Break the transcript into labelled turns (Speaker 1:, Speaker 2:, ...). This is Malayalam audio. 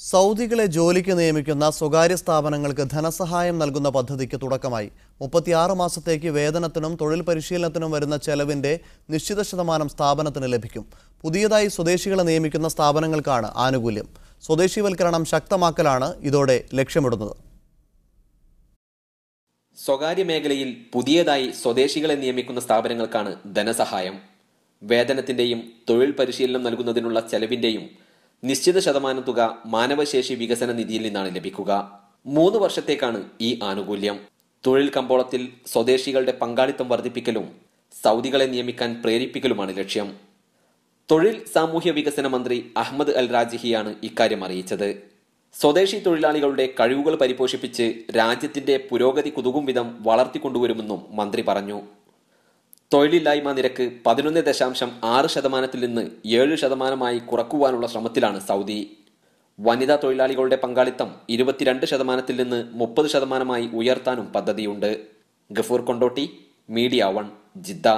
Speaker 1: സൗദികളെ ജോലിക്ക് നിയമിക്കുന്ന സ്വകാര്യ സ്ഥാപനങ്ങൾക്ക് ധനസഹായം നൽകുന്ന പദ്ധതിക്ക് തുടക്കമായി. 36 മാസത്തേക്ക് വേതനത്തിനും തൊഴിൽ പരിശീലനത്തിനും വരുന്ന ചെലവിന്റെ നിശ്ചിത ശതമാനം സ്ഥാപനത്തിന് ലഭിക്കും. പുതിയതായി സ്വദേശികളെ നിയമിക്കുന്ന സ്ഥാപനങ്ങൾക്കാണ് ആനുകൂല്യം. സ്വദേശീവൽക്കരണം ശക്തമാക്കലാണ് ഇതോടെ ലക്ഷ്യമിടുന്നത്.
Speaker 2: സ്വകാര്യ മേഖലയിൽ പുതിയതായി സ്വദേശികളെ നിയമിക്കുന്ന സ്ഥാപനങ്ങൾക്കാണ് ധനസഹായം. വേതനത്തിന്റെയും തൊഴിൽ പരിശീലനം നൽകുന്നതിനുള്ള ചെലവിന്റെയും നിശ്ചിത ശതമാനം തുക മാനവശേഷി വികസന നിധിയിൽ നിന്നാണ് ലഭിക്കുക. 3 വർഷത്തേക്കാണ് ഈ ആനുകൂല്യം. തൊഴിൽ കമ്പോളത്തിൽ സ്വദേശികളുടെ പങ്കാളിത്തം വർദ്ധിപ്പിക്കലും സൗദികളെ നിയമിക്കാൻ പ്രേരിപ്പിക്കലുമാണ് ലക്ഷ്യം. തൊഴിൽ സാമൂഹ്യ വികസന മന്ത്രി അഹമ്മദ് അൽ രാജിഹിയാണ് ഇക്കാര്യം അറിയിച്ചത്. സ്വദേശി തൊഴിലാളികളുടെ കഴിവുകൾ പരിപോഷിപ്പിച്ച് രാജ്യത്തിന്റെ പുരോഗതി കുതുകും വിധം വളർത്തിക്കൊണ്ടുവരുമെന്നും മന്ത്രി പറഞ്ഞു. തൊഴിലില്ലായ്മ നിരക്ക് 11.6% നിന്ന് 7% കുറക്കുവാനുള്ള ശ്രമത്തിലാണ് സൗദി. വനിതാ തൊഴിലാളികളുടെ പങ്കാളിത്തം 22% നിന്ന് 30% ഉയർത്താനും പദ്ധതിയുണ്ട്. Gafoor Kondotty, media 1, Jeddah.